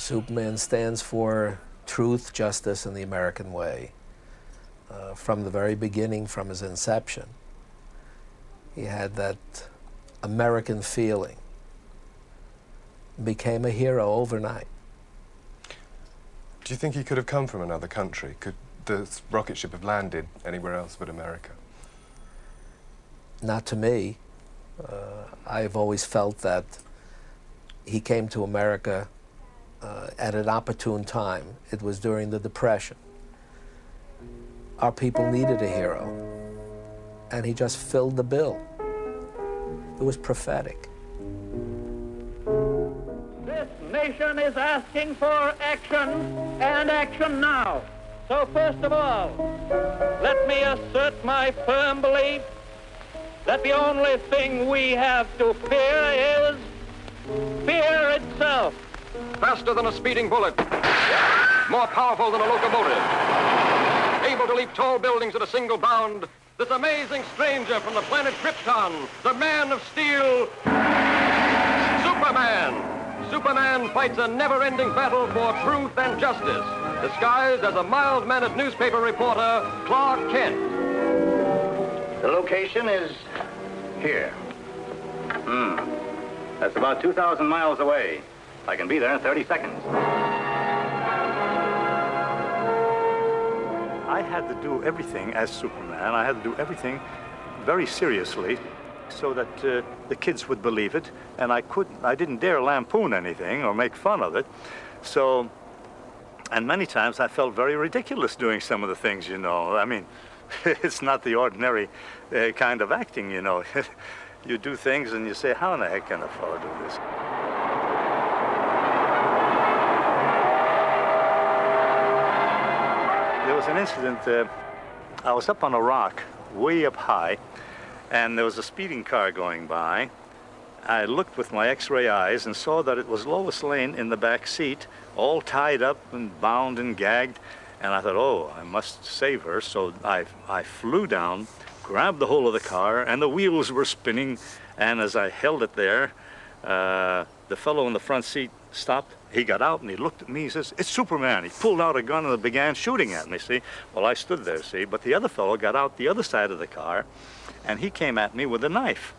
Superman stands for truth, justice, and the American way. From the very beginning, from his inception, he had that American feeling. Became a hero overnight. Do you think he could have come from another country? Could the rocket ship have landed anywhere else but America? Not to me. I've always felt that he came to America at an opportune time. It was during the Depression. Our people needed a hero, and he just filled the bill. It was prophetic. This nation is asking for action, and action now. So first of all, let me assert my firm belief that the only thing we have to fear is fear itself. Faster than a speeding bullet, more powerful than a locomotive, able to leap tall buildings at a single bound, this amazing stranger from the planet Krypton, the Man of Steel, Superman. Superman fights a never-ending battle for truth and justice, disguised as a mild-mannered newspaper reporter, Clark Kent. The location is here. That's about 2,000 miles away. I can be there in 30 seconds. I had to do everything as Superman. I had to do everything very seriously so that the kids would believe it, and I didn't dare lampoon anything or make fun of it. So, and many times I felt very ridiculous doing some of the things, you know. I mean, it's not the ordinary kind of acting, you know. You do things and you say, how in the heck can a fellow do this? There was an incident, I was up on a rock, way up high, and there was a speeding car going by. I looked with my X-ray eyes and saw that it was Lois Lane in the back seat, all tied up and bound and gagged. And I thought, oh, I must save her. So I flew down, grabbed the whole of the car, and the wheels were spinning. And as I held it there, the fellow in the front seat stopped. He got out and he looked at me. He says, "It's Superman." He pulled out a gun and began shooting at me, see? Well, I stood there, see? But the other fellow got out the other side of the car, and he came at me with a knife,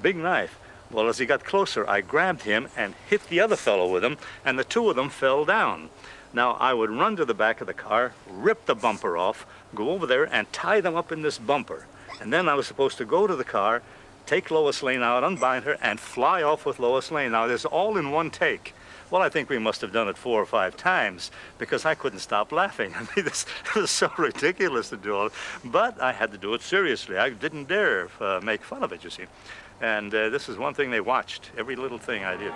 big knife. Well, as he got closer, I grabbed him and hit the other fellow with him, and the two of them fell down. Now, I would run to the back of the car, rip the bumper off, go over there and tie them up in this bumper. And then I was supposed to go to the car, take Lois Lane out, unbind her, and fly off with Lois Lane. Now, this is all in one take. Well, I think we must have done it 4 or 5 times because I couldn't stop laughing. I mean, this was so ridiculous to do it. But I had to do it seriously. I didn't dare make fun of it, you see. And this is one thing they watched, every little thing I did.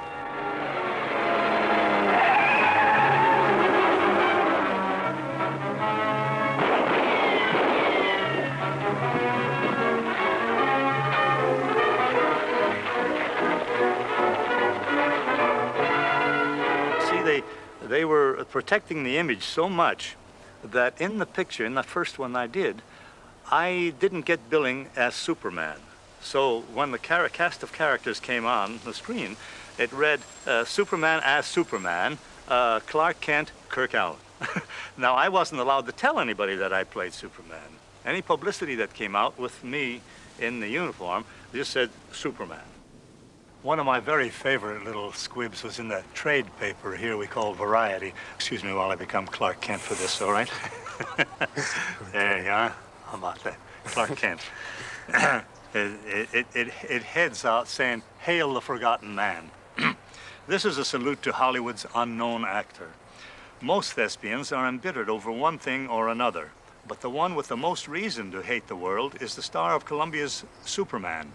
They were protecting the image so much that in the picture, in the first one I did, I didn't get billing as Superman. So when the cast of characters came on the screen, it read Superman as Superman, Clark Kent, Kirk Alyn. Now, I wasn't allowed to tell anybody that I played Superman. Any publicity that came out with me in the uniform just said Superman. One of my very favorite little squibs was in the trade paper here we call Variety. Excuse me while I become Clark Kent for this, all right? There you are. How about that? Clark Kent. It heads out saying, "Hail the Forgotten Man." This is a salute to Hollywood's unknown actor. Most thespians are embittered over one thing or another, but the one with the most reason to hate the world is the star of Columbia's Superman.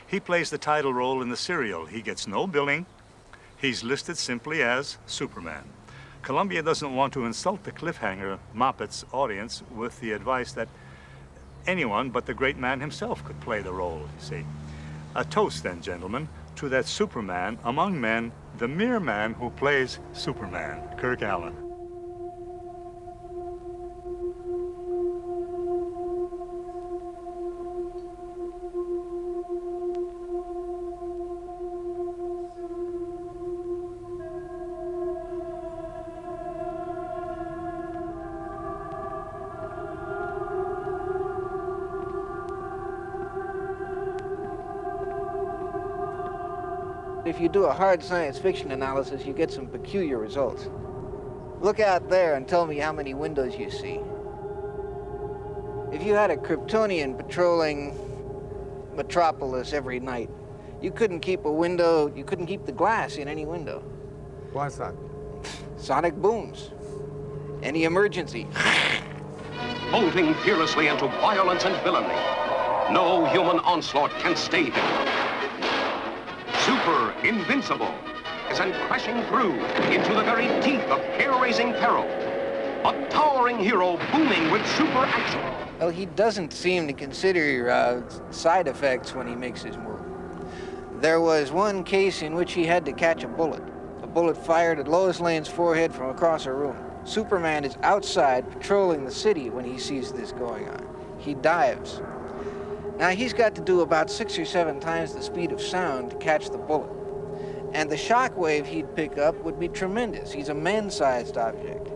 He plays the title role in the serial. He gets no billing. He's listed simply as Superman. Columbia doesn't want to insult the cliffhanger Moppet's audience with the advice that anyone but the great man himself could play the role, you see. A toast, then, gentlemen, to that Superman among men, the mere man who plays Superman, Kirk Alyn. if you do a hard science fiction analysis, you get some peculiar results. Look out there and tell me how many windows you see. If you had a Kryptonian patrolling Metropolis every night, you couldn't keep the glass in any window. Why is that? Sonic booms. Any emergency. Bolting fearlessly into violence and villainy. No human onslaught can stay him. Super invincible is sent crashing through into the very teeth of hair-raising peril. A towering hero booming with super action. Well, he doesn't seem to consider side effects when he makes his move. There was one case in which he had to catch a bullet. A bullet fired at Lois Lane's forehead from across a room. Superman is outside patrolling the city when he sees this going on. He dives. Now, he's got to do about 6 or 7 times the speed of sound to catch the bullet. And the shock wave he'd pick up would be tremendous. He's a man-sized object.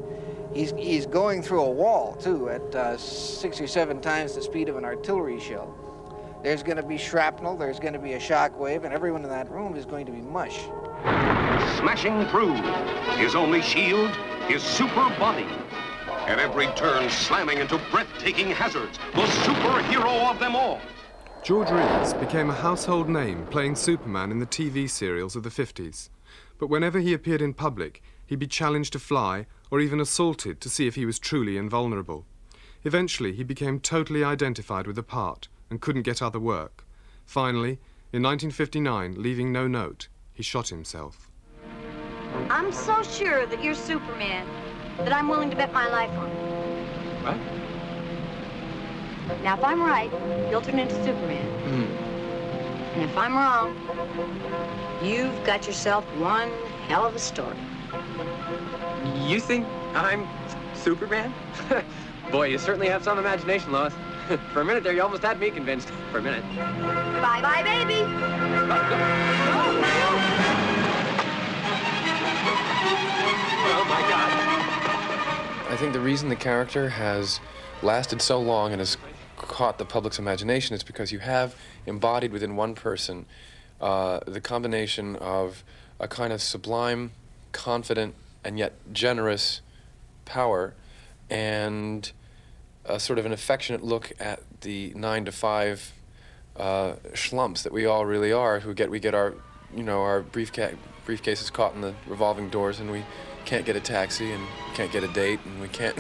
He's going through a wall, too, at 6 or 7 times the speed of an artillery shell. There's going to be shrapnel, there's going to be a shock wave, and everyone in that room is going to be mush. Smashing through. His only shield, his super body. At every turn, slamming into breathtaking hazards. The superhero of them all. George Reeves became a household name playing Superman in the TV serials of the 50s. But whenever he appeared in public, he'd be challenged to fly or even assaulted to see if he was truly invulnerable. Eventually, he became totally identified with the part and couldn't get other work. Finally, in 1959, leaving no note, he shot himself. I'm so sure that you're Superman that I'm willing to bet my life on it. What? Now, if I'm right, you'll turn into Superman. And if I'm wrong, you've got yourself one hell of a story. You think I'm Superman? Boy, you certainly have some imagination, Lois. For a minute there, you almost had me convinced. For a minute. Bye-bye, baby. Oh, my God. I think the reason the character has lasted so long and has caught the public's imagination is because you have embodied within one person the combination of a kind of sublime, confident, and yet generous power and a sort of an affectionate look at the 9-to-5 schlumps that we all really are, we get our, our briefcases caught in the revolving doors, and we can't get a taxi and can't get a date, and we can't,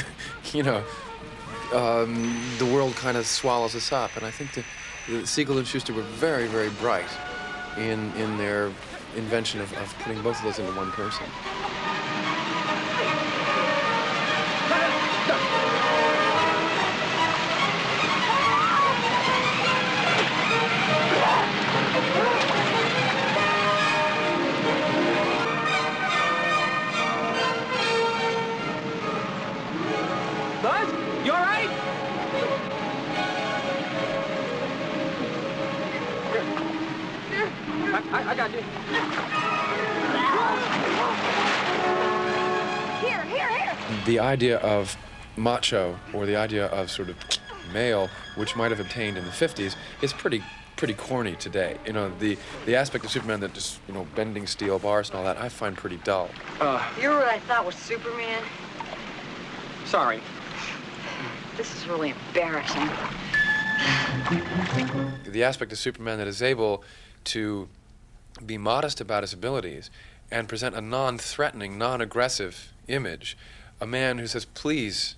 the world kind of swallows us up. And I think the Siegel and Shuster were very, very bright in their invention of putting both of those into one person. You all right? Here. I got you. Here. The idea of macho, or the idea of sort of male, which might have obtained in the 50s, is pretty corny today. The aspect of Superman that just, bending steel bars and all that, I find pretty dull. You're what I thought was Superman. Sorry. This is really embarrassing. The aspect of Superman that is able to be modest about his abilities and present a non-threatening, non-aggressive image. A man who says, please,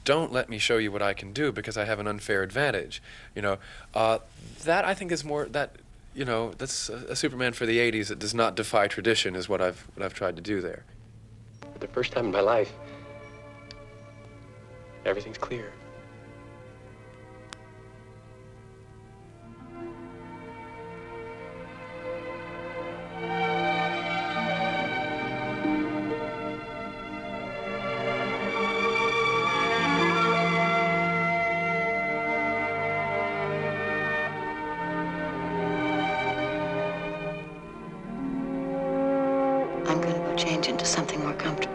don't let me show you what I can do because I have an unfair advantage. That I think is more, that's a Superman for the 80s that does not defy tradition is what I've tried to do there. For the first time in my life, everything's clear. I'm gonna go change into something more comfortable.